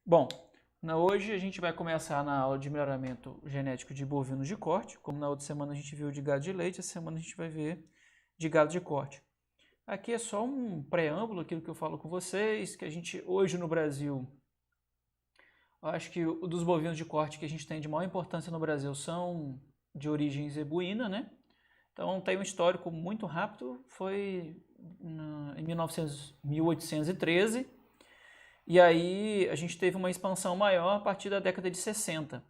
Bom, hoje a gente vai começar na aula de melhoramento genético de bovinos de corte. Como na outra semana a gente viu de gado de leite, essa semana a gente vai ver de gado de corte. Aqui é só um preâmbulo, aquilo que eu falo com vocês, que a gente hoje no Brasil, acho que dos bovinos de corte que a gente tem de maior importância no Brasil são de origem zebuína, né? Então tem um histórico muito rápido, foi em 1813, e aí a gente teve uma expansão maior a partir da década de 60,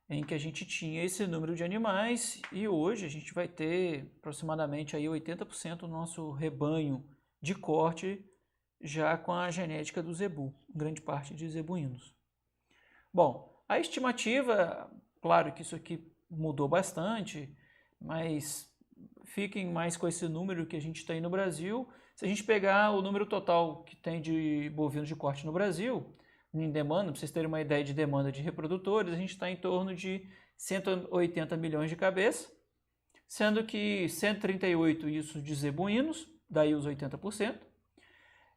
em que a gente tinha esse número de animais, e hoje a gente vai ter aproximadamente aí 80% do nosso rebanho de corte já com a genética do zebu, grande parte de zebuínos. Bom, a estimativa, claro que isso aqui mudou bastante, mas fiquem mais com esse número que a gente tem no Brasil. Se a gente pegar o número total que tem de bovinos de corte no Brasil, em demanda, para vocês terem uma ideia de demanda de reprodutores, a gente está em torno de 180 milhões de cabeças, sendo que 138 isso de zebuínos, daí os 80%,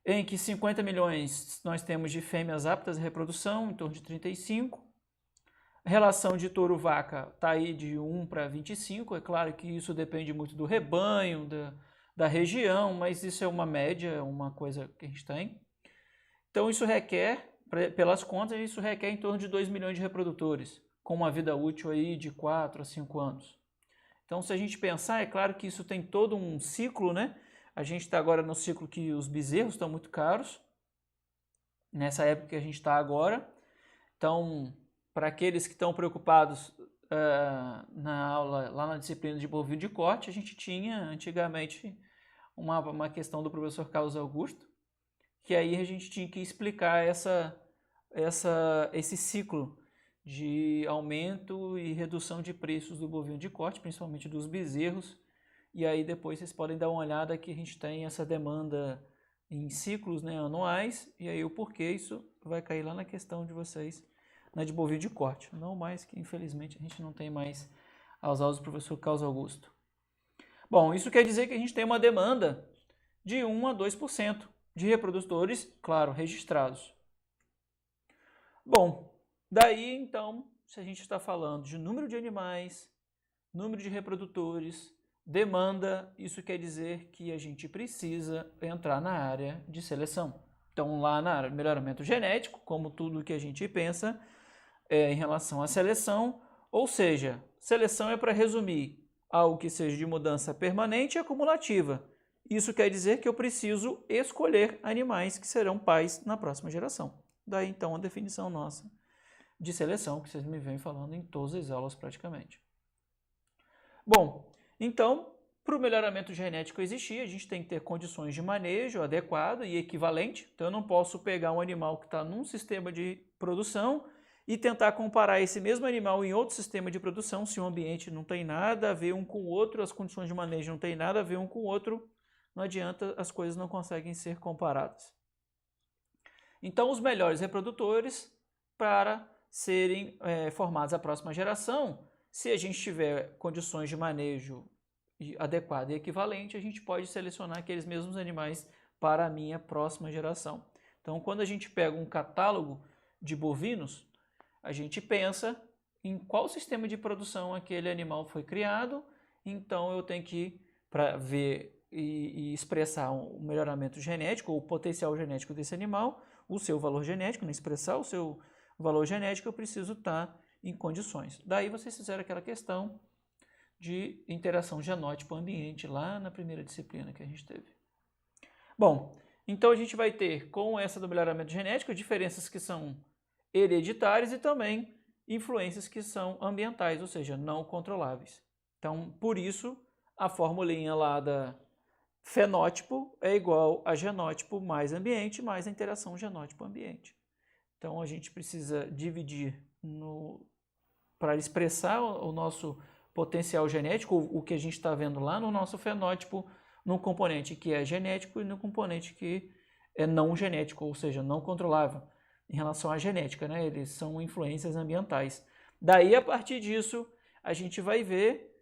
em que 50 milhões nós temos de fêmeas aptas à reprodução, em torno de 35. A relação de touro-vaca está aí de 1 para 25, é claro que isso depende muito do rebanho, da região, mas isso é uma média, é uma coisa que a gente tem. Então isso requer, pelas contas, isso requer em torno de 2 milhões de reprodutores, com uma vida útil aí de 4 a 5 anos. Então se a gente pensar, é claro que isso tem todo um ciclo, né? A gente está agora no ciclo que os bezerros estão muito caros, nessa época que a gente está agora. Então, para aqueles que estão preocupados na aula, lá na disciplina de bovino de corte, a gente tinha antigamente uma questão do professor Carlos Augusto, que aí a gente tinha que explicar esse ciclo de aumento e redução de preços do bovino de corte, principalmente dos bezerros. E aí depois vocês podem dar uma olhada que a gente tem essa demanda em ciclos, né, anuais, e aí o porquê isso vai cair lá na questão de vocês, né, de bovino de corte. Não mais que, infelizmente, a gente não tem mais as aulas do professor Carlos Augusto. Bom, isso quer dizer que a gente tem uma demanda de 1 a 2% de reprodutores, claro, registrados. Bom, daí então, se a gente está falando de número de animais, número de reprodutores, demanda, isso quer dizer que a gente precisa entrar na área de seleção. Então, lá na área de melhoramento genético, como tudo que a gente pensa em relação à seleção, ou seja, seleção é para resumir algo que seja de mudança permanente e acumulativa. Isso quer dizer que eu preciso escolher animais que serão pais na próxima geração. Daí, então, a definição nossa de seleção, que vocês me vêm falando em todas as aulas praticamente. Bom, então, para o melhoramento genético existir, a gente tem que ter condições de manejo adequado e equivalente. Então, eu não posso pegar um animal que está num sistema de produção e tentar comparar esse mesmo animal em outro sistema de produção, se o ambiente não tem nada a ver um com o outro, as condições de manejo não tem nada a ver um com o outro, não adianta, as coisas não conseguem ser comparadas. Então, os melhores reprodutores para serem formados a próxima geração, se a gente tiver condições de manejo adequado e equivalente, a gente pode selecionar aqueles mesmos animais para a minha próxima geração. Então, quando a gente pega um catálogo de bovinos, a gente pensa em qual sistema de produção aquele animal foi criado, então eu tenho que, para ver e expressar o melhoramento genético ou o potencial genético desse animal, o seu valor genético, não expressar o seu valor genético, eu preciso estar em condições. Daí vocês fizeram aquela questão de interação genótipo-ambiente lá na primeira disciplina que a gente teve. Bom, então a gente vai ter com essa do melhoramento genético diferenças que são hereditárias e também influências que são ambientais, ou seja, não controláveis. Então, por isso, a formulinha lá da fenótipo é igual a genótipo mais ambiente mais a interação genótipo-ambiente. Então, a gente precisa dividir para expressar o nosso potencial genético, o que a gente está vendo lá no nosso fenótipo, no componente que é genético e no componente que é não genético, ou seja, não controlável, em relação à genética, né? Eles são influências ambientais. Daí, a partir disso, a gente vai ver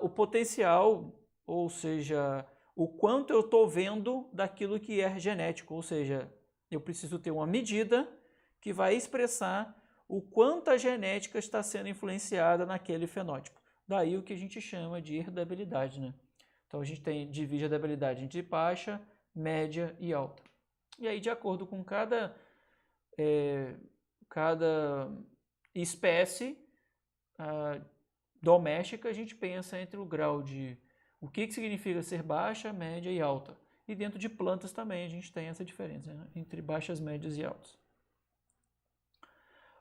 o potencial, ou seja, o quanto eu estou vendo daquilo que é genético, ou seja, eu preciso ter uma medida que vai expressar o quanto a genética está sendo influenciada naquele fenótipo. Daí o que a gente chama de herdabilidade, né? Então a gente divide a herdabilidade entre baixa, média e alta. E aí, de acordo com cada espécie doméstica, a gente pensa entre o grau de o que significa ser baixa, média e alta. E dentro de plantas também a gente tem essa diferença, né, entre baixas, médias e altas.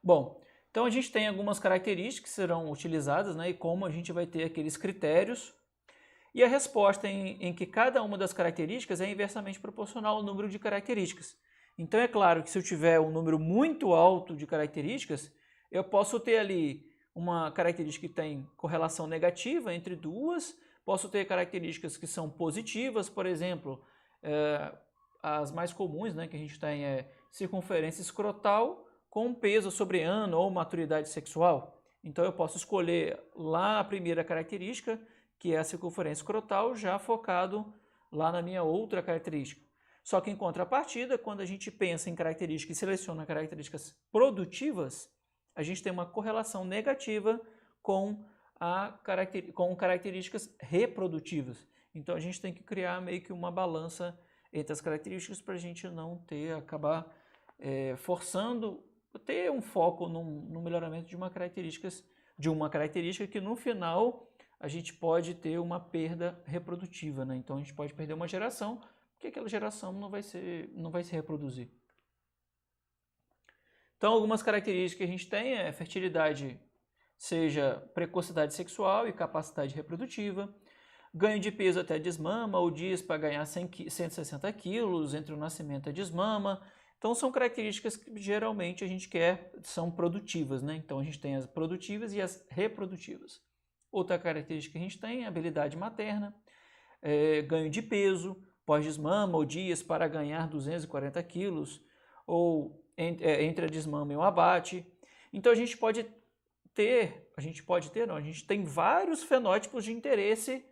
Bom, então a gente tem algumas características que serão utilizadas, né, e como a gente vai ter aqueles critérios. E a resposta em que cada uma das características é inversamente proporcional ao número de características. Então é claro que se eu tiver um número muito alto de características, eu posso ter ali uma característica que tem correlação negativa entre duas, posso ter características que são positivas, por exemplo, as mais comuns, né, que a gente tem é circunferência escrotal com peso sobre ano ou maturidade sexual. Então eu posso escolher lá a primeira característica, que é a circunferência escrotal, já focado lá na minha outra característica. Só que em contrapartida, quando a gente pensa em características e seleciona características produtivas, a gente tem uma correlação negativa com características reprodutivas. Então a gente tem que criar meio que uma balança entre as características para a gente não acabar forçando, ter um foco no melhoramento de uma característica que no final a gente pode ter uma perda reprodutiva, né? Então a gente pode perder uma geração, porque aquela geração não vai se reproduzir. Então algumas características que a gente tem é fertilidade, seja precocidade sexual e capacidade reprodutiva, ganho de peso até desmama ou dias para ganhar 160 quilos entre o nascimento e a desmama. Então são características que geralmente a gente quer, são produtivas, né? Então a gente tem as produtivas e as reprodutivas. Outra característica que a gente tem é a habilidade materna, ganho de peso, pós-desmama ou dias para ganhar 240 quilos, ou entre a desmama e o abate. Então a gente tem vários fenótipos de interesse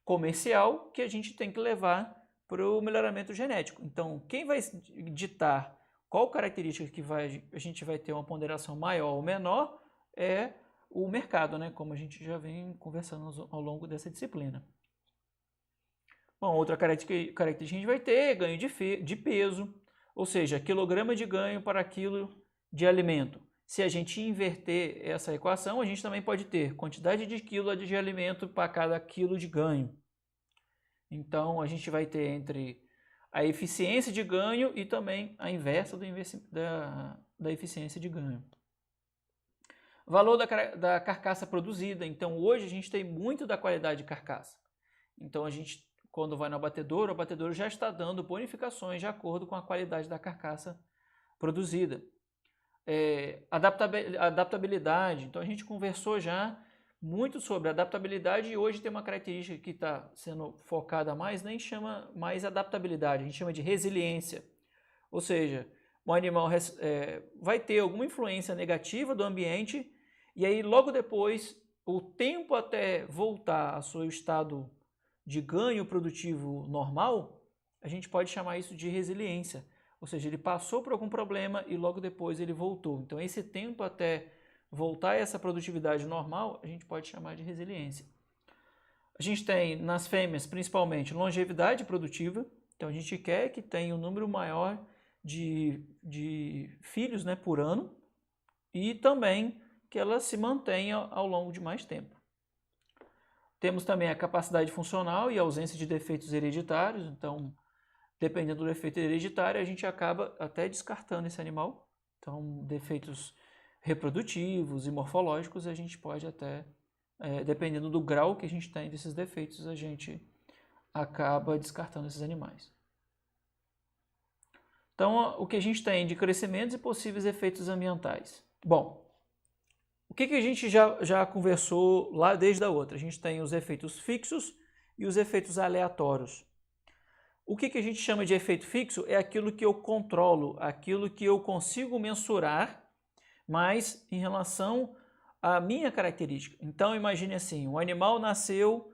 comercial que a gente tem que levar para o melhoramento genético. Então quem vai ditar qual característica que a gente vai ter uma ponderação maior ou menor é o mercado, né? Como a gente já vem conversando ao longo dessa disciplina. Bom, outra característica que a gente vai ter é ganho de peso, ou seja, quilograma de ganho para quilo de alimento. Se a gente inverter essa equação, a gente também pode ter quantidade de quilo de alimento para cada quilo de ganho. Então, a gente vai ter entre a eficiência de ganho e também a inversa da eficiência de ganho. Valor da carcaça produzida. Então, hoje a gente tem muito da qualidade de carcaça. Então, a gente, quando vai no abatedouro, o abatedouro já está dando bonificações de acordo com a qualidade da carcaça produzida. Adaptabilidade. Então, a gente conversou já muito sobre adaptabilidade e hoje tem uma característica que está sendo focada mais, nem chama mais adaptabilidade, a gente chama de resiliência. Ou seja, o animal vai ter alguma influência negativa do ambiente e aí logo depois, o tempo até voltar ao seu estado de ganho produtivo normal, a gente pode chamar isso de resiliência. Ou seja, ele passou por algum problema e logo depois ele voltou. Então esse tempo até voltar a essa produtividade normal, a gente pode chamar de resiliência. A gente tem nas fêmeas principalmente longevidade produtiva. Então a gente quer que tenha um número maior de filhos, né, por ano e também que ela se mantenha ao longo de mais tempo. Temos também a capacidade funcional e a ausência de defeitos hereditários. Então, dependendo do defeito hereditário, a gente acaba até descartando esse animal. Então, defeitos reprodutivos e morfológicos, a gente pode até, dependendo do grau que a gente tem desses defeitos, a gente acaba descartando esses animais. Então, o que a gente tem de crescimentos e possíveis efeitos ambientais? Bom, o que a gente já conversou lá desde a outra? A gente tem os efeitos fixos e os efeitos aleatórios. O que a gente chama de efeito fixo é aquilo que eu controlo, aquilo que eu consigo mensurar, mas em relação à minha característica. Então, imagine assim, o animal nasceu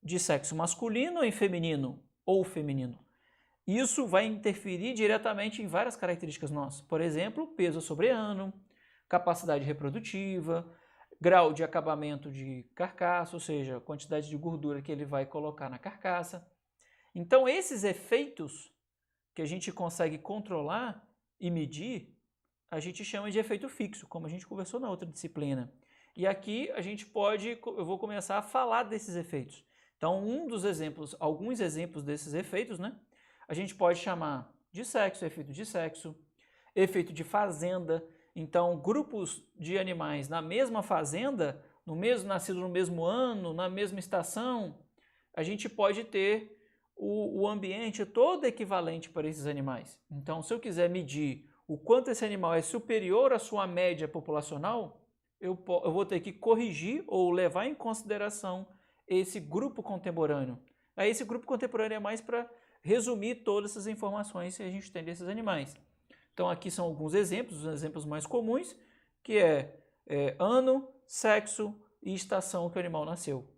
de sexo masculino ou feminino. Isso vai interferir diretamente em várias características nossas. Por exemplo, peso sobre ano, capacidade reprodutiva, grau de acabamento de carcaça, ou seja, a quantidade de gordura que ele vai colocar na carcaça. Então, esses efeitos que a gente consegue controlar e medir, a gente chama de efeito fixo, como a gente conversou na outra disciplina. E aqui eu vou começar a falar desses efeitos. Então, alguns exemplos desses efeitos, né? A gente pode chamar de sexo, efeito de fazenda. Então, grupos de animais na mesma fazenda, nascidos no mesmo ano, na mesma estação, a gente pode ter o ambiente todo equivalente para esses animais. Então, se eu quiser medir o quanto esse animal é superior à sua média populacional, eu vou ter que corrigir ou levar em consideração esse grupo contemporâneo. Aí esse grupo contemporâneo é mais para resumir todas essas informações que a gente tem desses animais. Então aqui são alguns exemplos, os exemplos mais comuns, que é ano, sexo e estação que o animal nasceu.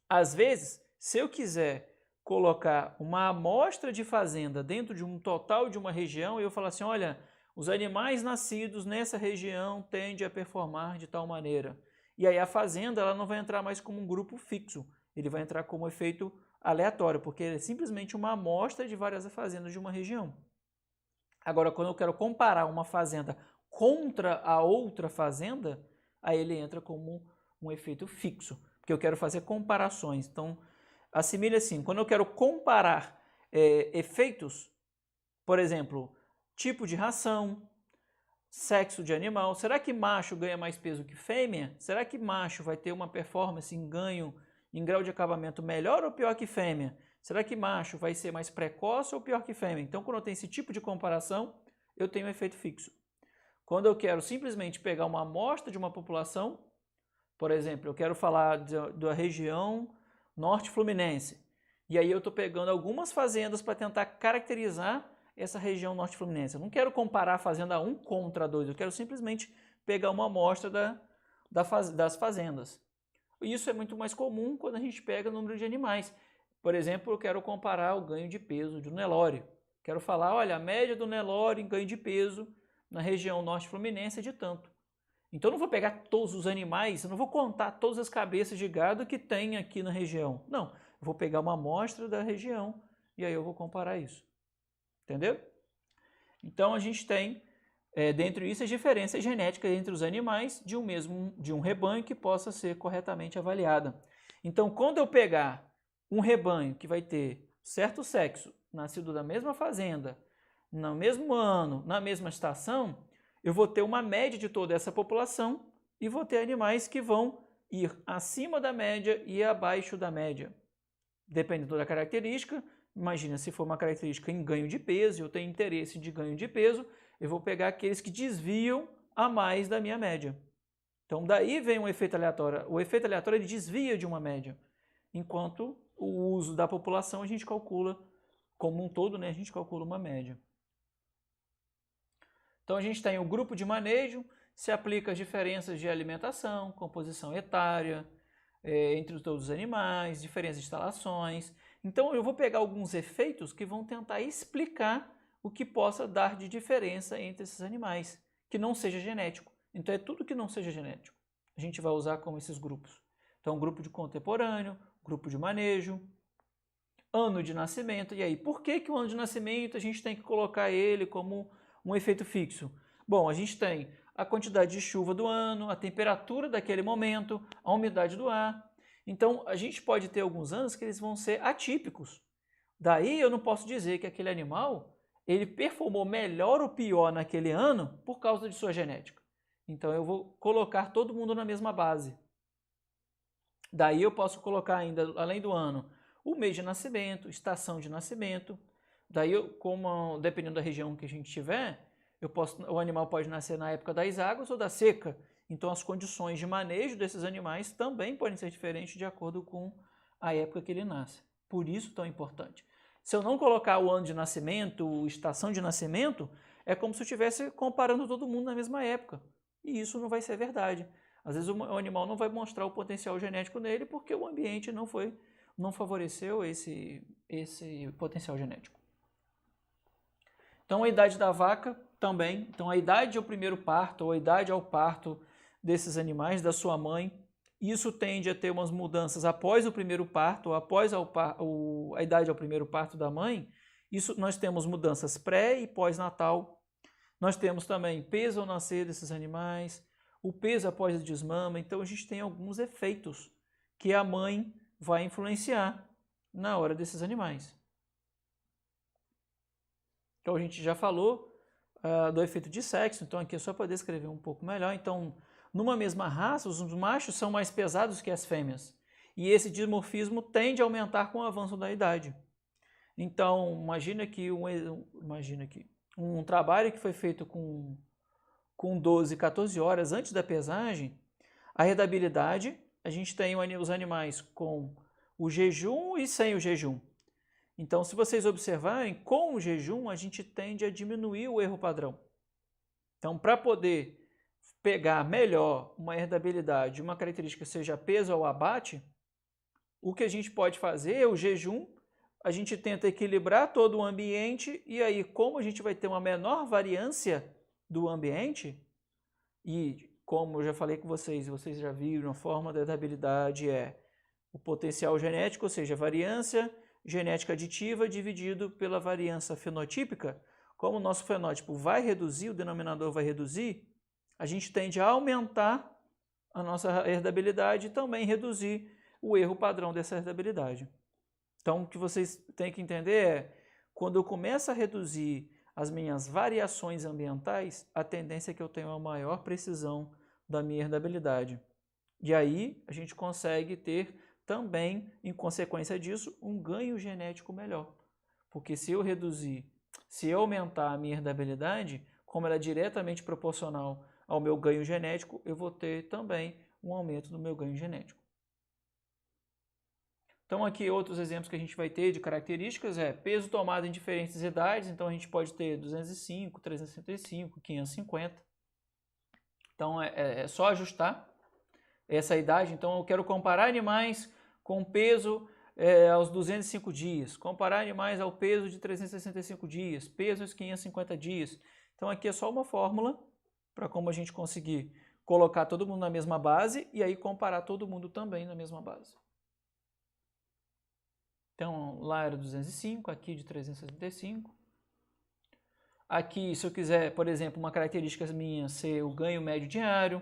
Às vezes, se eu quiser colocar uma amostra de fazenda dentro de um total de uma região, eu falo assim, olha, os animais nascidos nessa região tendem a performar de tal maneira. E aí a fazenda ela não vai entrar mais como um grupo fixo, ele vai entrar como efeito aleatório, porque é simplesmente uma amostra de várias fazendas de uma região. Agora, quando eu quero comparar uma fazenda contra a outra fazenda, aí ele entra como um efeito fixo, porque eu quero fazer comparações. Então, assimile assim, quando eu quero comparar efeitos, por exemplo, tipo de ração, sexo de animal, será que macho ganha mais peso que fêmea? Será que macho vai ter uma performance em ganho, em grau de acabamento melhor ou pior que fêmea? Será que macho vai ser mais precoce ou pior que fêmea? Então, quando eu tenho esse tipo de comparação, eu tenho um efeito fixo. Quando eu quero simplesmente pegar uma amostra de uma população, por exemplo, eu quero falar da região norte fluminense, e aí eu estou pegando algumas fazendas para tentar caracterizar essa região norte fluminense. Eu não quero comparar a fazenda 1 contra a 2, eu quero simplesmente pegar uma amostra das fazendas. Isso é muito mais comum quando a gente pega o número de animais. Por exemplo, eu quero comparar o ganho de peso do Nelore. Quero falar, olha, a média do Nelore em ganho de peso na região norte fluminense é de tanto. Então eu não vou pegar todos os animais, eu não vou contar todas as cabeças de gado que tem aqui na região. Não, eu vou pegar uma amostra da região e aí eu vou comparar isso. Entendeu? Então a gente tem, dentro disso, as diferenças genéticas entre os animais de um rebanho que possa ser corretamente avaliada. Então, quando eu pegar um rebanho que vai ter certo sexo, nascido da mesma fazenda, no mesmo ano, na mesma estação, eu vou ter uma média de toda essa população e vou ter animais que vão ir acima da média e abaixo da média. Dependendo da característica, imagina se for uma característica em ganho de peso, eu tenho interesse de ganho de peso, eu vou pegar aqueles que desviam a mais da minha média. Então daí vem um efeito aleatório. O efeito aleatório ele desvia de uma média, enquanto o uso da população a gente calcula como um todo, né? A gente calcula uma média. Então a gente tem o grupo de manejo, se aplica as diferenças de alimentação, composição etária, entre todos os animais, diferentes instalações. Então eu vou pegar alguns efeitos que vão tentar explicar o que possa dar de diferença entre esses animais, que não seja genético. Então é tudo que não seja genético. A gente vai usar como esses grupos. Então grupo de contemporâneo, grupo de manejo, ano de nascimento. E aí, por que o ano de nascimento a gente tem que colocar ele como um efeito fixo? Bom, a gente tem a quantidade de chuva do ano, a temperatura daquele momento, a umidade do ar. Então, a gente pode ter alguns anos que eles vão ser atípicos. Daí eu não posso dizer que aquele animal ele performou melhor ou pior naquele ano por causa de sua genética. Então, eu vou colocar todo mundo na mesma base. Daí eu posso colocar ainda, além do ano, o mês de nascimento, estação de nascimento. Daí, dependendo da região que a gente tiver, o animal pode nascer na época das águas ou da seca. Então, as condições de manejo desses animais também podem ser diferentes de acordo com a época que ele nasce. Por isso, tão importante. Se eu não colocar o ano de nascimento, estação de nascimento, é como se eu estivesse comparando todo mundo na mesma época. E isso não vai ser verdade. Às vezes, o animal não vai mostrar o potencial genético nele porque o ambiente não favoreceu esse potencial genético. Então, a idade da vaca também. Então, a idade ao primeiro parto ou a idade ao parto desses animais, da sua mãe, isso tende a ter umas mudanças após o primeiro parto, ou após a idade ao primeiro parto da mãe. Isso, nós temos mudanças pré e pós-natal. Nós temos também peso ao nascer desses animais, o peso após a desmama. Então, a gente tem alguns efeitos que a mãe vai influenciar na hora desses animais. Então, a gente já falou do efeito de sexo, então aqui é só para descrever um pouco melhor. Então, numa mesma raça, os machos são mais pesados que as fêmeas. E esse dimorfismo tende a aumentar com o avanço da idade. Então, imagina aqui um trabalho que foi feito com 12, 14 horas antes da pesagem, a herdabilidade, a gente tem os animais com o jejum e sem o jejum. Então, se vocês observarem, com o jejum, a gente tende a diminuir o erro padrão. Então, para poder pegar melhor uma herdabilidade, uma característica seja peso ou abate, o que a gente pode fazer é o jejum, a gente tenta equilibrar todo o ambiente e aí, como a gente vai ter uma menor variância do ambiente, e como eu já falei com vocês já viram, a forma da herdabilidade é o potencial genético, ou seja, a variância genética aditiva dividido pela variância fenotípica. Como o nosso fenótipo vai reduzir, o denominador vai reduzir, a gente tende a aumentar a nossa herdabilidade e também reduzir o erro padrão dessa herdabilidade. Então, o que vocês têm que entender é, quando eu começo a reduzir as minhas variações ambientais, a tendência é que eu tenha uma maior precisão da minha herdabilidade. E aí, a gente consegue ter também, em consequência disso, um ganho genético melhor. Porque se eu aumentar a minha herdabilidade, como ela é diretamente proporcional ao meu ganho genético, eu vou ter também um aumento do meu ganho genético. Então aqui outros exemplos que a gente vai ter de características é peso tomado em diferentes idades, então a gente pode ter 205, 365, 550. Então é só ajustar essa idade. Então eu quero comparar animais com peso aos 205 dias, comparar animais ao peso de 365 dias, peso aos 550 dias. Então aqui é só uma fórmula para como a gente conseguir colocar todo mundo na mesma base e aí comparar todo mundo também na mesma base. Então lá era 205, aqui de 365. Aqui, se eu quiser, por exemplo, uma característica minha ser o ganho médio diário,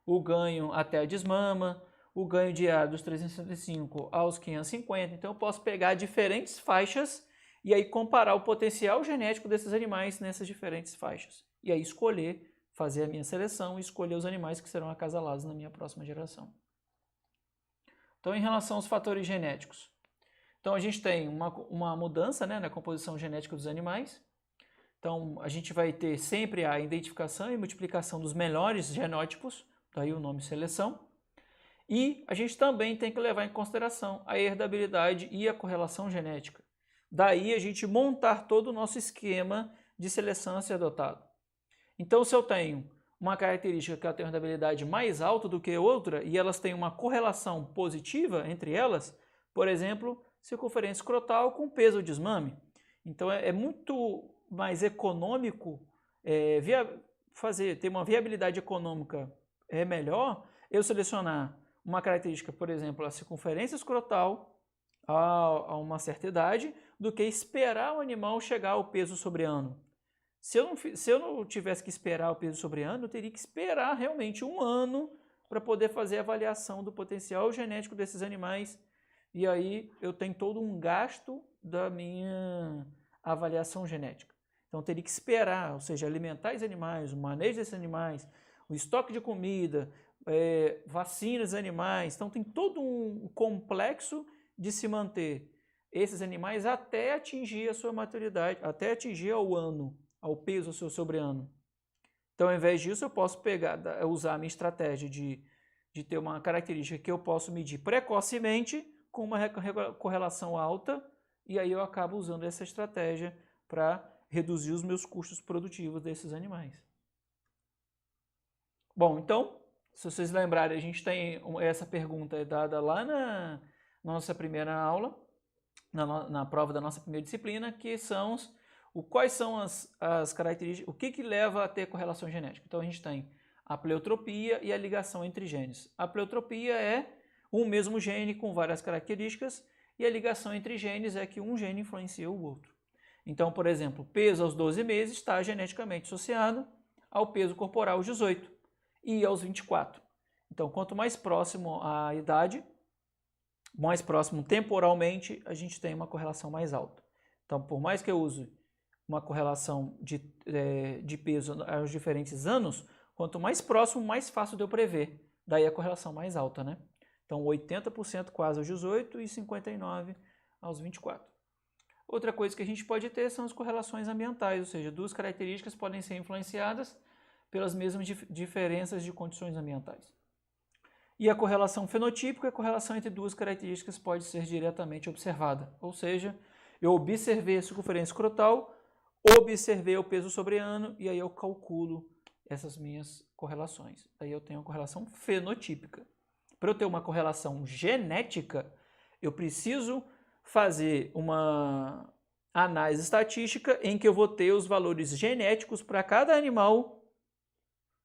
o ganho até a desmama, o ganho diário dos 365 aos 550. Então eu posso pegar diferentes faixas e aí comparar o potencial genético desses animais nessas diferentes faixas. E aí escolher, fazer a minha seleção e escolher os animais que serão acasalados na minha próxima geração. Então, em relação aos fatores genéticos. Então a gente tem uma mudança, né, na composição genética dos animais. Então a gente vai ter sempre a identificação e multiplicação dos melhores genótipos, daí o nome seleção. E a gente também tem que levar em consideração a herdabilidade e a correlação genética. Daí a gente montar todo o nosso esquema de seleção a ser adotado. Então se eu tenho uma característica que ela tem uma herdabilidade mais alta do que outra e elas têm uma correlação positiva entre elas, por exemplo, circunferência escrotal com peso ou desmame. Então é muito mais econômico ter uma viabilidade econômica melhor eu selecionar uma característica, por exemplo, a circunferência escrotal a uma certa idade, do que esperar o animal chegar ao peso sobre ano. Se eu não tivesse que esperar o peso sobre ano, eu teria que esperar realmente um ano para poder fazer a avaliação do potencial genético desses animais. E aí eu tenho todo um gasto da minha avaliação genética. Então eu teria que esperar, ou seja, alimentar os animais, o manejo desses animais, o estoque de comida, vacinas dos animais. Então tem todo um complexo de se manter esses animais até atingir a sua maturidade, até atingir ao ano, ao peso, ao seu sobre-ano. Então ao invés disso eu posso usar a minha estratégia de ter uma característica que eu posso medir precocemente com uma correlação alta, e aí eu acabo usando essa estratégia para reduzir os meus custos produtivos desses animais. Bom, então, se vocês lembrarem, a gente tem essa pergunta dada lá na nossa primeira aula, na prova da nossa primeira disciplina, que são Quais são as características, o que leva a ter correlação genética? Então a gente tem a pleiotropia e a ligação entre genes. A pleiotropia é um mesmo gene com várias características e a ligação entre genes é que um gene influencia o outro. Então, por exemplo, peso aos 12 meses está geneticamente associado ao peso corporal aos 18 e aos 24. Então, quanto mais próximo à idade, mais próximo temporalmente, a gente tem uma correlação mais alta. Então, por mais que eu use uma correlação de peso aos diferentes anos, quanto mais próximo, mais fácil de eu prever. Daí a correlação mais alta, né? Então, 80% quase aos 18 e 59% aos 24. Outra coisa que a gente pode ter são as correlações ambientais, ou seja, duas características podem ser influenciadas pelas mesmas diferenças de condições ambientais. E a correlação fenotípica, a correlação entre duas características pode ser diretamente observada, ou seja, eu observei a circunferência escrotal, observei o peso sobre ano e aí eu calculo essas minhas correlações. Aí eu tenho a correlação fenotípica. Para eu ter uma correlação genética, eu preciso fazer uma análise estatística em que eu vou ter os valores genéticos para cada animal.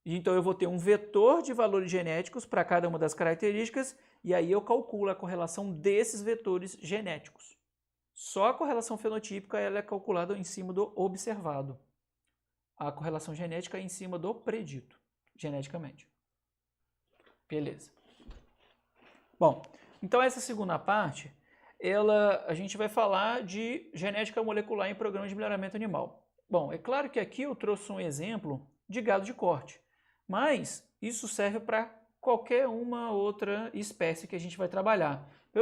Então eu vou ter um vetor de valores genéticos para cada uma das características e aí eu calculo a correlação desses vetores genéticos. Só a correlação fenotípica ela é calculada em cima do observado. A correlação genética é em cima do predito, geneticamente. Beleza. Bom, então essa segunda parte, a gente vai falar de genética molecular em programa de melhoramento animal. Bom, é claro que aqui eu trouxe um exemplo de gado de corte, mas isso serve para qualquer uma outra espécie que a gente vai trabalhar. Para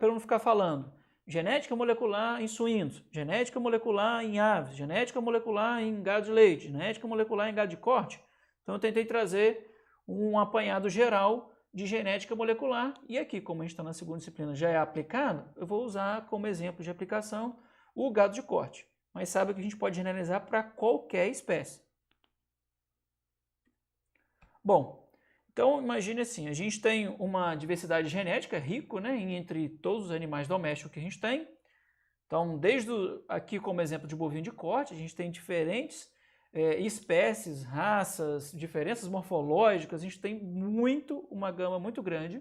eu não ficar falando genética molecular em suínos, genética molecular em aves, genética molecular em gado de leite, genética molecular em gado de corte. Então eu tentei trazer um apanhado geral de genética molecular e aqui, como a gente está na segunda disciplina, já é aplicado, eu vou usar como exemplo de aplicação o gado de corte. Mas sabe que a gente pode generalizar para qualquer espécie. Bom, então imagine assim, a gente tem uma diversidade genética rico, né, entre todos os animais domésticos que a gente tem. Então, desde aqui como exemplo de bovino de corte, a gente tem diferentes espécies, raças, diferenças morfológicas, a gente tem uma gama muito grande.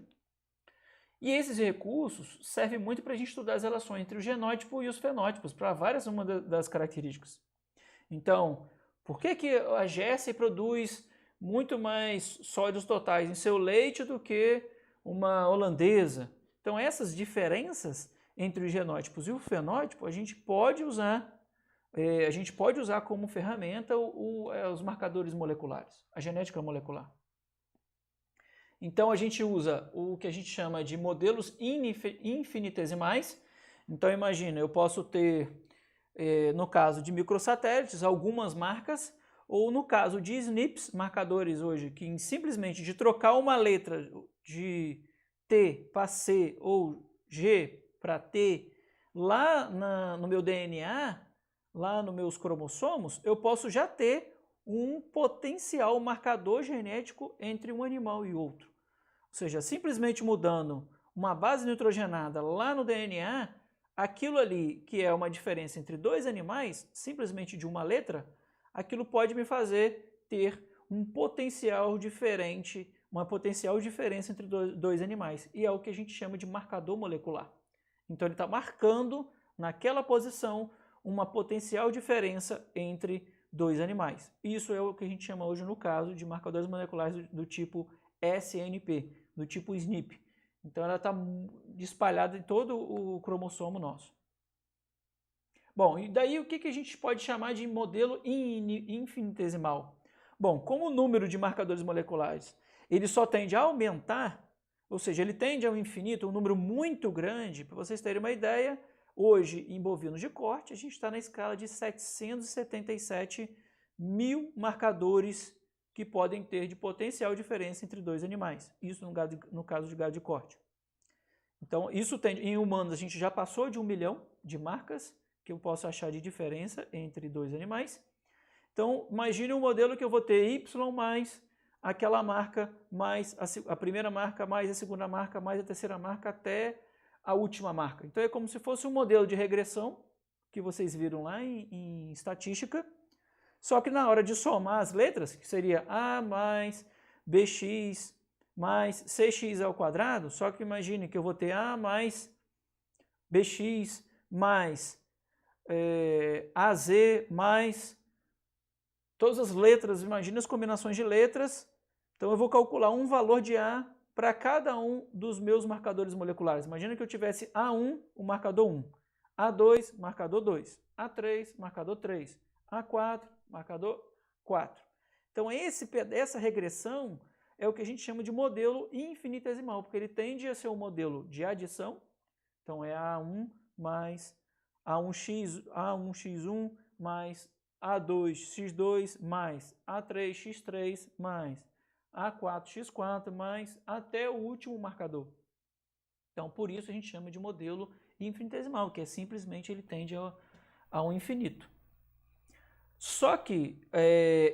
E esses recursos servem muito para a gente estudar as relações entre o genótipo e os fenótipos, para várias das características. Então, por que a Jersey produz muito mais sólidos totais em seu leite do que uma holandesa? Então, essas diferenças entre os genótipos e o fenótipo, a gente pode usar como ferramenta os marcadores moleculares, a genética molecular. Então, a gente usa o que a gente chama de modelos infinitesimais. Então, imagina, eu posso ter, no caso de microsatélites, algumas marcas, ou no caso de SNPs, marcadores hoje, que simplesmente de trocar uma letra de T para C ou G para T, lá no meu DNA, lá nos meus cromossomos, eu posso já ter um potencial marcador genético entre um animal e outro. Ou seja, simplesmente mudando uma base nitrogenada lá no DNA, aquilo ali que é uma diferença entre dois animais, simplesmente de uma letra, aquilo pode me fazer ter um potencial diferente, uma potencial diferença entre dois animais. E é o que a gente chama de marcador molecular. Então ele está marcando naquela posição uma potencial diferença entre dois animais. Isso é o que a gente chama hoje, no caso, de marcadores moleculares do tipo SNP, do tipo SNP. Então ela está espalhada em todo o cromossomo nosso. Bom, e daí o que a gente pode chamar de modelo infinitesimal? Bom, como o número de marcadores moleculares ele só tende a aumentar, ou seja, ele tende ao infinito, um número muito grande, para vocês terem uma ideia, hoje em bovinos de corte a gente está na escala de 777 mil marcadores que podem ter de potencial diferença entre dois animais. Isso no caso de gado de corte. Então, isso tende, em humanos a gente já passou de 1 milhão de marcas que eu posso achar de diferença entre dois animais. Então, imagine um modelo que eu vou ter Y mais aquela marca, mais a primeira marca, mais a segunda marca, mais a terceira marca, até a última marca. Então, é como se fosse um modelo de regressão que vocês viram lá em estatística, só que na hora de somar as letras, que seria A mais BX mais CX ao quadrado, só que imagine que eu vou ter A mais BX mais AZ mais todas as letras, imagine as combinações de letras, então eu vou calcular um valor de A para cada um dos meus marcadores moleculares. Imagina que eu tivesse A1, o marcador 1, A2, marcador 2, A3, marcador 3, A4, marcador 4. Então essa regressão é o que a gente chama de modelo infinitesimal, porque ele tende a ser um modelo de adição, então é A1 mais A1x1 mais A2x2 mais A3x3 mais A4x4 mais até o último marcador. Então, por isso a gente chama de modelo infinitesimal, que é simplesmente ele tende ao infinito. Só que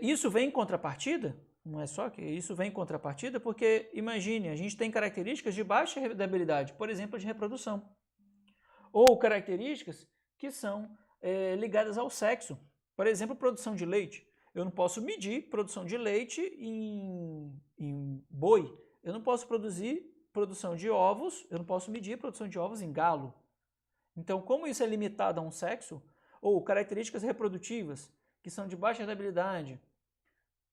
isso vem em contrapartida, não é só que isso vem em contrapartida, porque imagine, a gente tem características de baixa heredabilidade, por exemplo, de reprodução, ou características que são ligadas ao sexo, por exemplo, produção de leite. Eu não posso medir produção de leite em boi, eu não posso produzir produção de ovos, eu não posso medir produção de ovos em galo. Então, como isso é limitado a um sexo, ou características reprodutivas que são de baixa heredabilidade,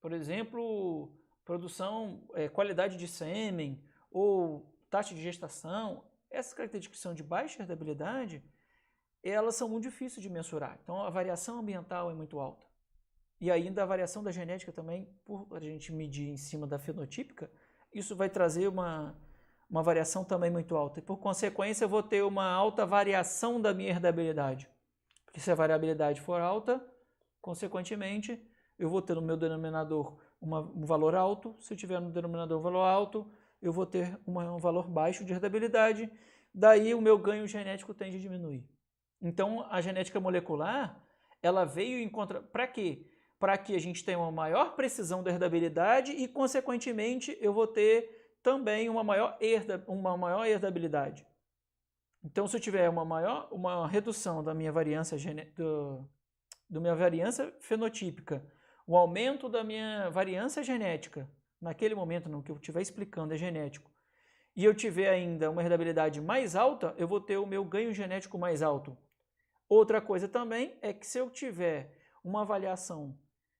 por exemplo, produção, qualidade de sêmen ou taxa de gestação, essas características que são de baixa heredabilidade, elas são muito difíceis de mensurar. Então, a variação ambiental é muito alta. E ainda a variação da genética também, por a gente medir em cima da fenotípica, isso vai trazer uma variação também muito alta. E, por consequência, eu vou ter uma alta variação da minha heredabilidade. Porque se a variabilidade for alta, consequentemente, eu vou ter no meu denominador um valor alto. Se eu tiver no denominador um valor alto, eu vou ter um valor baixo de heredabilidade. Daí o meu ganho genético tende a diminuir. Então, a genética molecular, ela veio em contra... Para quê? Para que a gente tenha uma maior precisão da herdabilidade e, consequentemente, eu vou ter também uma maior herdabilidade. Então, se eu tiver uma redução da minha variância minha variância fenotípica, o aumento da minha variância genética, naquele momento no que eu estiver explicando é genético, e eu tiver ainda uma herdabilidade mais alta, eu vou ter o meu ganho genético mais alto. Outra coisa também é que se eu tiver uma avaliação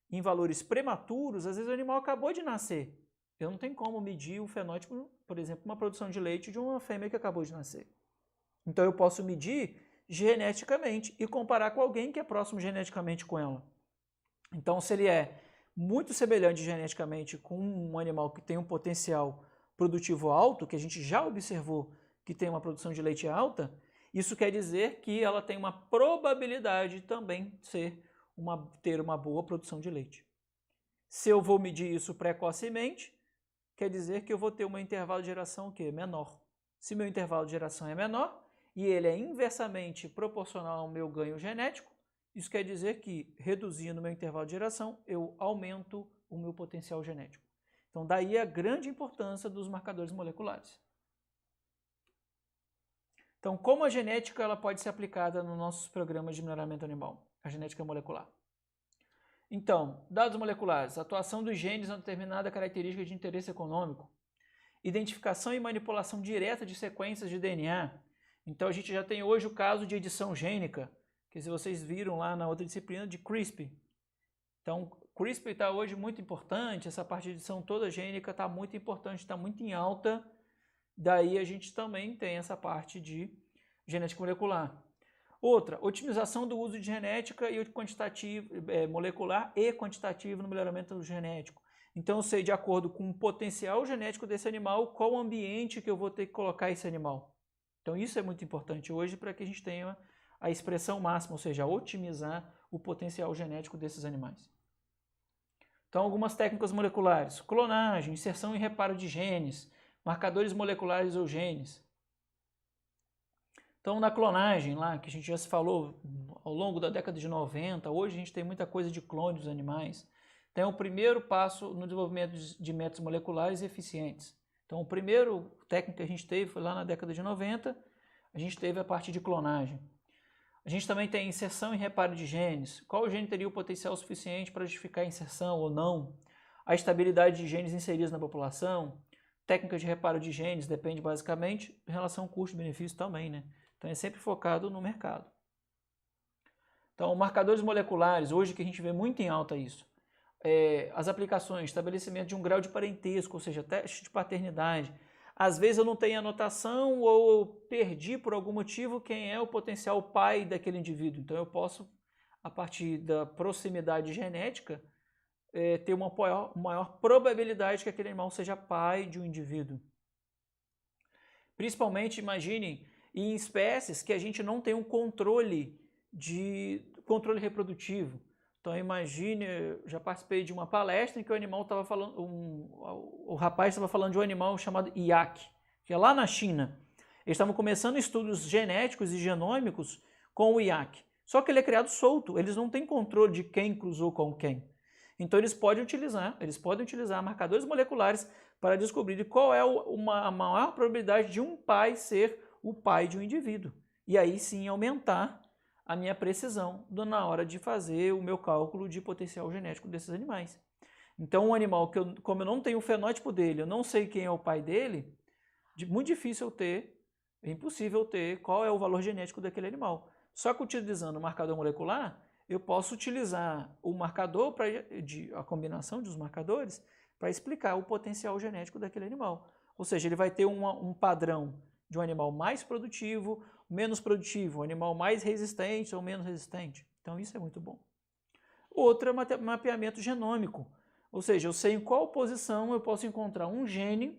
em valores prematuros, às vezes o animal acabou de nascer. Eu não tenho como medir o fenótipo, por exemplo, uma produção de leite de uma fêmea que acabou de nascer. Então eu posso medir geneticamente e comparar com alguém que é próximo geneticamente com ela. Então, se ele é muito semelhante geneticamente com um animal que tem um potencial produtivo alto, que a gente já observou que tem uma produção de leite alta, isso quer dizer que ela tem uma probabilidade também de ter uma boa produção de leite. Se eu vou medir isso precocemente, quer dizer que eu vou ter um intervalo de geração menor. Se meu intervalo de geração é menor e ele é inversamente proporcional ao meu ganho genético, isso quer dizer que, reduzindo o meu intervalo de geração, eu aumento o meu potencial genético. Então, daí a grande importância dos marcadores moleculares. Então, como a genética ela pode ser aplicada nos nossos programas de melhoramento animal? A genética molecular. Então, dados moleculares, atuação dos genes em determinada característica de interesse econômico, identificação e manipulação direta de sequências de DNA. Então, a gente já tem hoje o caso de edição gênica, que se vocês viram lá na outra disciplina de CRISPR. Então, CRISPR está hoje muito importante, essa parte de edição toda gênica está muito importante, está muito em alta. Daí a gente também tem essa parte de genética molecular. Outra, otimização do uso de genética e molecular e quantitativo no melhoramento genético. Então eu sei, de acordo com o potencial genético desse animal, qual o ambiente que eu vou ter que colocar esse animal. Então isso é muito importante hoje para que a gente tenha a expressão máxima, ou seja, otimizar o potencial genético desses animais. Então algumas técnicas moleculares, clonagem, inserção e reparo de genes, marcadores moleculares ou genes. Então, na clonagem, lá que a gente já se falou ao longo da década de 90, hoje a gente tem muita coisa de clone dos animais. Então, o primeiro passo no desenvolvimento de métodos moleculares eficientes. Então, a primeira técnica que a gente teve foi lá na década de 90, a gente teve a parte de clonagem. A gente também tem inserção e reparo de genes. Qual gene teria o potencial suficiente para justificar a inserção ou não? A estabilidade de genes inseridos na população. Técnica de reparo de genes depende basicamente em relação custo-benefício também, né? Então é sempre focado no mercado. Então, marcadores moleculares, hoje que a gente vê muito em alta isso. As aplicações, estabelecimento de um grau de parentesco, ou seja, teste de paternidade. Às vezes eu não tenho anotação ou eu perdi por algum motivo quem é o potencial pai daquele indivíduo. Então eu posso, a partir da proximidade genética, ter uma maior probabilidade que aquele animal seja pai de um indivíduo. Principalmente, imagine, em espécies que a gente não tem um controle reprodutivo. Então imagine, já participei de uma palestra em que o animal estava falando, o rapaz estava falando de um animal chamado iaque, que é lá na China. Eles estavam começando estudos genéticos e genômicos com o iaque. Só que ele é criado solto, eles não têm controle de quem cruzou com quem. Então eles podem utilizar marcadores moleculares para descobrir qual é a maior probabilidade de um pai ser o pai de um indivíduo. E aí sim aumentar a minha precisão na hora de fazer o meu cálculo de potencial genético desses animais. Então um animal que como eu não tenho o fenótipo dele, eu não sei quem é o pai dele, muito difícil eu ter, é impossível ter qual é o valor genético daquele animal. Só que utilizando o marcador molecular, eu posso utilizar o marcador, a combinação dos marcadores, para explicar o potencial genético daquele animal. Ou seja, ele vai ter um padrão de um animal mais produtivo, menos produtivo, um animal mais resistente ou menos resistente. Então isso é muito bom. Outra é mapeamento genômico. Ou seja, eu sei em qual posição eu posso encontrar um gene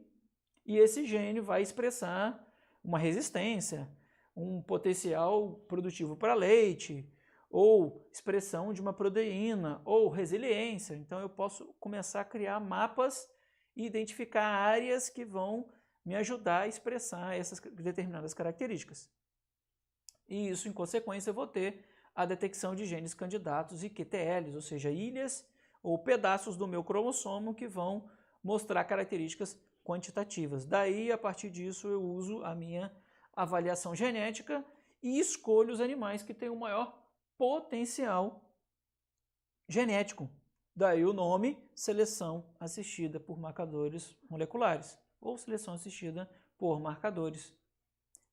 e esse gene vai expressar uma resistência, um potencial produtivo para leite, ou expressão de uma proteína, ou resiliência. Então eu posso começar a criar mapas e identificar áreas que vão me ajudar a expressar essas determinadas características. E isso, em consequência, eu vou ter a detecção de genes candidatos e QTLs, ou seja, ilhas ou pedaços do meu cromossomo que vão mostrar características quantitativas. Daí, a partir disso, eu uso a minha avaliação genética e escolho os animais que têm o maior potencial genético. Daí o nome seleção assistida por marcadores moleculares ou seleção assistida por marcadores.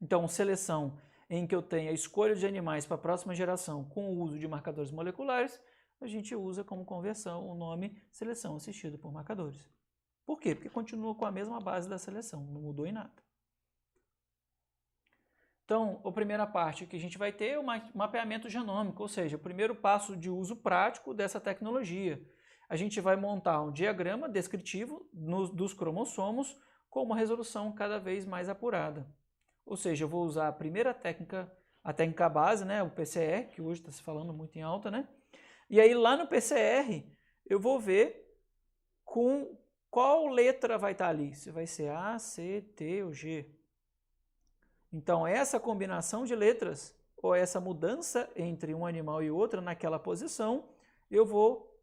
Então, seleção em que eu tenho a escolha de animais para a próxima geração com o uso de marcadores moleculares, a gente usa como conversão o nome seleção assistida por marcadores. Por quê? Porque continua com a mesma base da seleção, não mudou em nada. Então, a primeira parte que a gente vai ter é o mapeamento genômico, ou seja, o primeiro passo de uso prático dessa tecnologia. A gente vai montar um diagrama descritivo dos cromossomos com uma resolução cada vez mais apurada. Ou seja, eu vou usar a primeira técnica, a técnica base, né, o PCR, que hoje está se falando muito em alta, né? E aí lá no PCR eu vou ver com qual letra vai estar ali, se vai ser A, C, T ou G. Então essa combinação de letras, ou essa mudança entre um animal e outro naquela posição, eu vou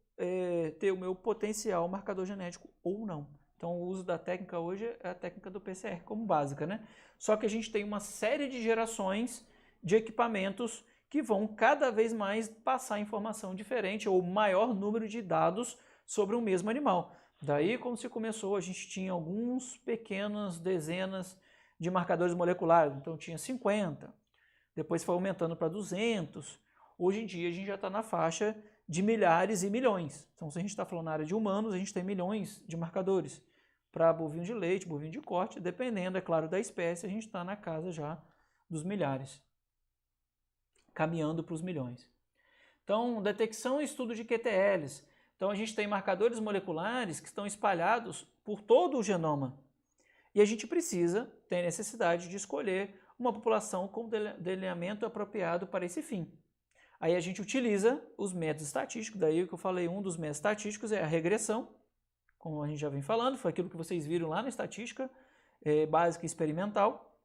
ter o meu potencial marcador genético ou não. Então o uso da técnica hoje é a técnica do PCR como básica, né? Só que a gente tem uma série de gerações de equipamentos que vão cada vez mais passar informação diferente ou maior número de dados sobre o mesmo animal. Daí, quando se começou, a gente tinha alguns pequenas dezenas de marcadores moleculares, então tinha 50, depois foi aumentando para 200, hoje em dia a gente já está na faixa de milhares e milhões. Então se a gente está falando na área de humanos, a gente tem milhões de marcadores. Para bovino de leite, bovino de corte, dependendo, é claro, da espécie, a gente está na casa já dos milhares, caminhando para os milhões. Então, detecção e estudo de QTLs. Então a gente tem marcadores moleculares que estão espalhados por todo o genoma. E a gente tem necessidade de escolher uma população com delineamento apropriado para esse fim. Aí a gente utiliza os métodos estatísticos, daí que eu falei, um dos métodos estatísticos é a regressão, como a gente já vem falando, foi aquilo que vocês viram lá na estatística básica e experimental.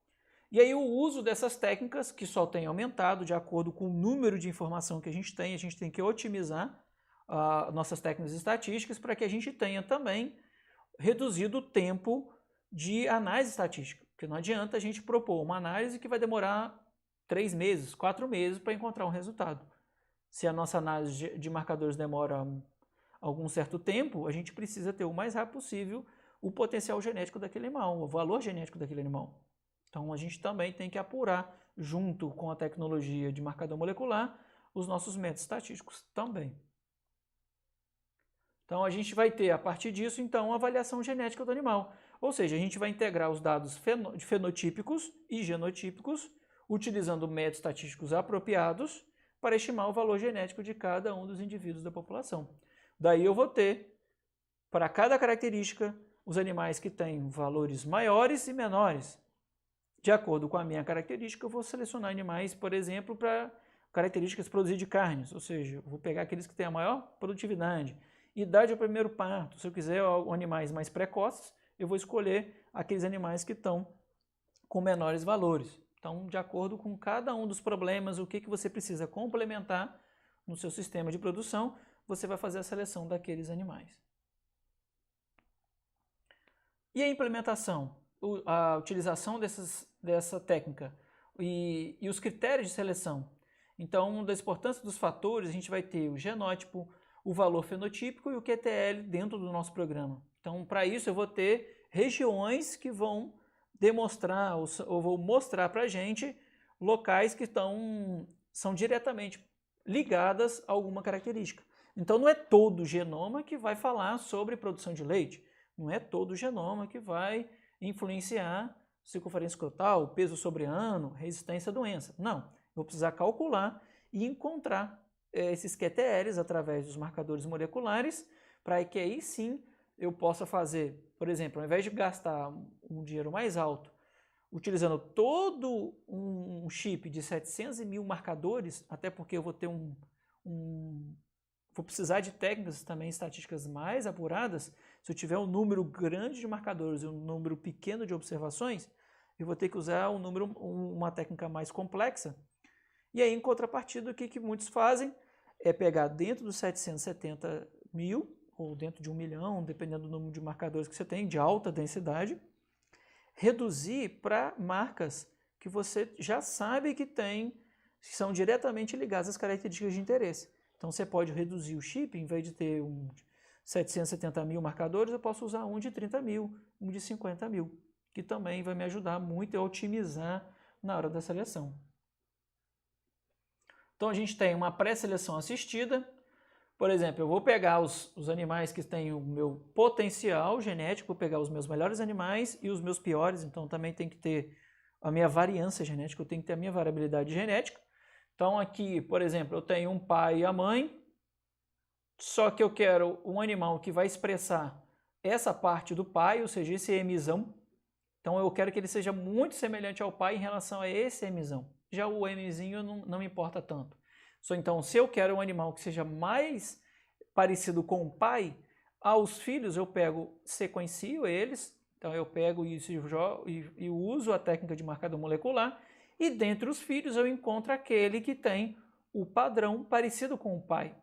E aí o uso dessas técnicas, que só tem aumentado de acordo com o número de informação que a gente tem que otimizar nossas técnicas estatísticas para que a gente tenha também reduzido o tempo de análise estatística, porque não adianta a gente propor uma análise que vai demorar 3 meses, 4 meses para encontrar um resultado. Se a nossa análise de marcadores demora algum certo tempo, a gente precisa ter o mais rápido possível o potencial genético daquele animal, o valor genético daquele animal. Então a gente também tem que apurar, junto com a tecnologia de marcador molecular, os nossos métodos estatísticos também. Então a gente vai ter, a partir disso, então, a avaliação genética do animal. Ou seja, a gente vai integrar os dados fenotípicos e genotípicos, utilizando métodos estatísticos apropriados para estimar o valor genético de cada um dos indivíduos da população. Daí eu vou ter, para cada característica, os animais que têm valores maiores e menores. De acordo com a minha característica, eu vou selecionar animais, por exemplo, para características de produzir de carnes, ou seja, eu vou pegar aqueles que têm a maior produtividade. Idade ao primeiro parto, se eu quiser animais mais precoces, eu vou escolher aqueles animais que estão com menores valores. Então, de acordo com cada um dos problemas, o que você precisa complementar no seu sistema de produção, você vai fazer a seleção daqueles animais. E a implementação, a utilização dessa técnica e os critérios de seleção. Então, da importância dos fatores, a gente vai ter o genótipo, o valor fenotípico e o QTL dentro do nosso programa. Então, para isso, eu vou ter regiões que vão demonstrar ou vou mostrar para a gente locais que são diretamente ligadas a alguma característica. Então, não é todo o genoma que vai falar sobre produção de leite. Não é todo o genoma que vai influenciar circunferência escrotal, peso sobre ano, resistência à doença. Não, eu vou precisar calcular e encontrar esses QTLs através dos marcadores moleculares, para que aí sim eu possa fazer, por exemplo, ao invés de gastar um dinheiro mais alto, utilizando todo um chip de 700 mil marcadores, até porque eu vou ter vou precisar de técnicas também estatísticas mais apuradas. Se eu tiver um número grande de marcadores e um número pequeno de observações, eu vou ter que usar uma técnica mais complexa. E aí, em contrapartida, o que muitos fazem é pegar dentro dos 770 mil, ou dentro de 1 milhão, dependendo do número de marcadores que você tem, de alta densidade, reduzir para marcas que você já sabe que são diretamente ligadas às características de interesse. Então você pode reduzir o chip, em vez de ter 770 mil marcadores, eu posso usar um de 30 mil, um de 50 mil, que também vai me ajudar muito a otimizar na hora da seleção. Então a gente tem uma pré-seleção assistida. Por exemplo, eu vou pegar os animais que têm o meu potencial genético, vou pegar os meus melhores animais e os meus piores, então também tem que ter a minha variância genética, eu tenho que ter a minha variabilidade genética. Então aqui, por exemplo, eu tenho um pai e a mãe, só que eu quero um animal que vai expressar essa parte do pai, ou seja, esse Mzão. Então eu quero que ele seja muito semelhante ao pai em relação a esse Mzão. Já o Mzinho não me importa tanto. Então, se eu quero um animal que seja mais parecido com o pai, aos filhos eu sequencio eles, então eu pego isso e uso a técnica de marcador molecular, e dentre os filhos eu encontro aquele que tem o padrão parecido com o pai,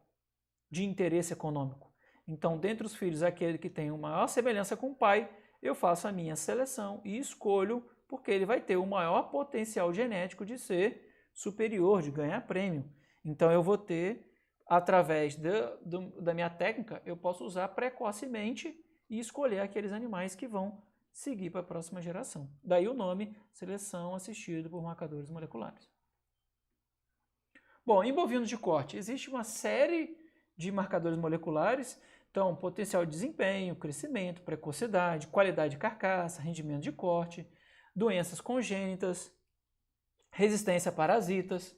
de interesse econômico. Então, dentre os filhos, aquele que tem uma maior semelhança com o pai, eu faço a minha seleção e escolho porque ele vai ter o maior potencial genético de ser superior, de ganhar prêmio. Então eu vou ter, através da minha técnica, eu posso usar precocemente e escolher aqueles animais que vão seguir para a próxima geração. Daí o nome, seleção assistida por marcadores moleculares. Bom, em bovinos de corte, existe uma série de marcadores moleculares, então potencial de desempenho, crescimento, precocidade, qualidade de carcaça, rendimento de corte, doenças congênitas, resistência a parasitas.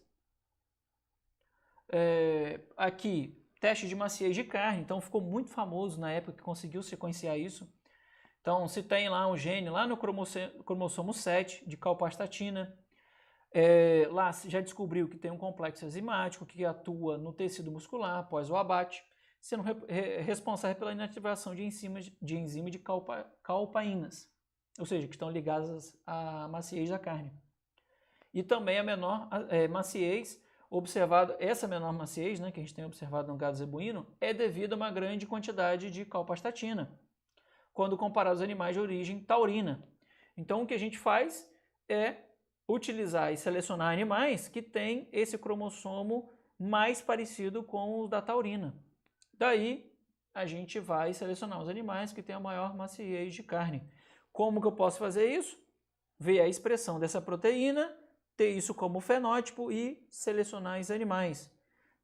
Aqui, teste de maciez de carne, então ficou muito famoso na época que conseguiu sequenciar isso. Então, se tem lá um gene, lá no cromossomo 7 de calpastatina, lá já descobriu que tem um complexo enzimático que atua no tecido muscular após o abate, sendo responsável pela inativação de enzimas de calpaínas, ou seja, que estão ligadas à maciez da carne. E também a menor maciez observada, essa menor maciez, né, que a gente tem observado no gado zebuíno, é devido a uma grande quantidade de calpastatina, quando comparado aos animais de origem taurina. Então o que a gente faz é utilizar e selecionar animais que têm esse cromossomo mais parecido com o da taurina. Daí, a gente vai selecionar os animais que têm a maior maciez de carne. Como que eu posso fazer isso? Ver a expressão dessa proteína, ter isso como fenótipo e selecionar os animais.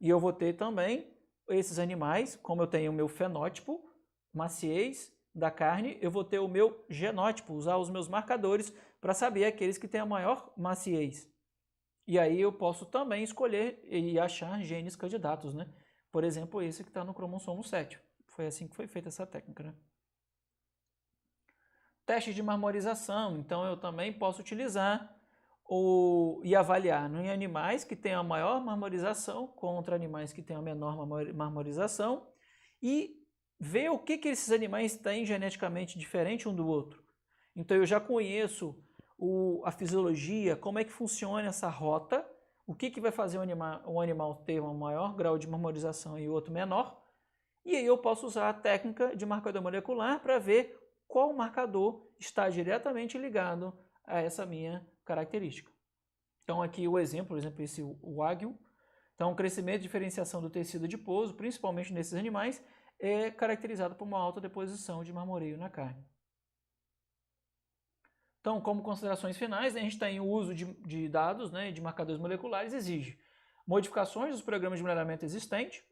E eu vou ter também esses animais, como eu tenho o meu fenótipo, maciez da carne, eu vou ter o meu genótipo, usar os meus marcadores para saber aqueles que têm a maior maciez. E aí eu posso também escolher e achar genes candidatos, né? Por exemplo, esse que está no cromossomo 7. Foi assim que foi feita essa técnica, né? Teste de marmorização. Então, eu também posso utilizar e avaliar em animais que têm a maior marmorização contra animais que têm a menor marmorização e ver o que esses animais têm geneticamente diferente um do outro. Então, eu já conheço a fisiologia, como é que funciona essa rota, o que vai fazer um animal ter um maior grau de marmorização e o outro menor, e aí eu posso usar a técnica de marcador molecular para ver qual marcador está diretamente ligado a essa minha característica. Então aqui o exemplo, por exemplo, esse o Wagyu. Então o crescimento e diferenciação do tecido adiposo, principalmente nesses animais, é caracterizado por uma alta deposição de marmoreio na carne. Então, como considerações finais, a gente tem o uso de dados, né, de marcadores moleculares, exige modificações dos programas de melhoramento existentes.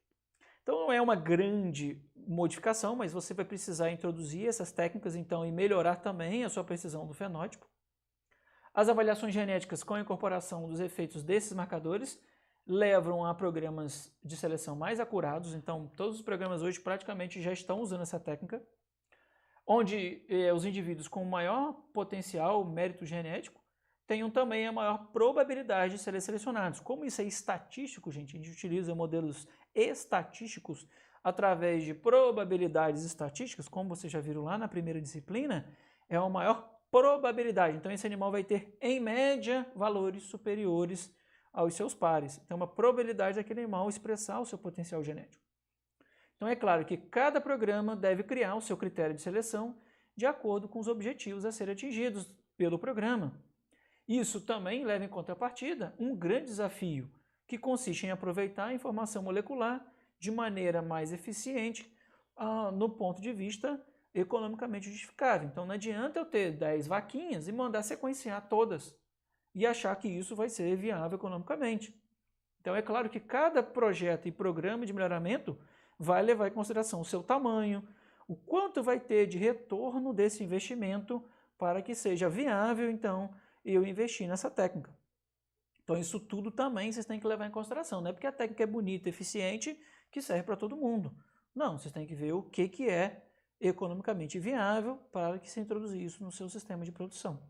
Então não é uma grande modificação, mas você vai precisar introduzir essas técnicas então e melhorar também a sua precisão do fenótipo. As avaliações genéticas com a incorporação dos efeitos desses marcadores levam a programas de seleção mais acurados, então todos os programas hoje praticamente já estão usando essa técnica, onde os indivíduos com maior potencial, mérito genético, tenham também a maior probabilidade de serem selecionados. Como isso é estatístico, gente, a gente utiliza modelos estatísticos através de probabilidades estatísticas, como vocês já viram lá na primeira disciplina, é uma maior probabilidade. Então esse animal vai ter, em média, valores superiores aos seus pares. Então uma probabilidade daquele animal expressar o seu potencial genético. Então é claro que cada programa deve criar o seu critério de seleção de acordo com os objetivos a serem atingidos pelo programa. Isso também leva em contrapartida um grande desafio, que consiste em aproveitar a informação molecular de maneira mais eficiente no ponto de vista economicamente justificável. Então não adianta eu ter 10 vaquinhas e mandar sequenciar todas e achar que isso vai ser viável economicamente. Então é claro que cada projeto e programa de melhoramento vai levar em consideração o seu tamanho, o quanto vai ter de retorno desse investimento para que seja viável, então, eu investir nessa técnica. Então isso tudo também vocês têm que levar em consideração. Não é porque a técnica é bonita, eficiente, que serve para todo mundo. Não, vocês têm que ver o que é economicamente viável para que se introduzir isso no seu sistema de produção.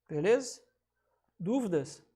Beleza? Dúvidas?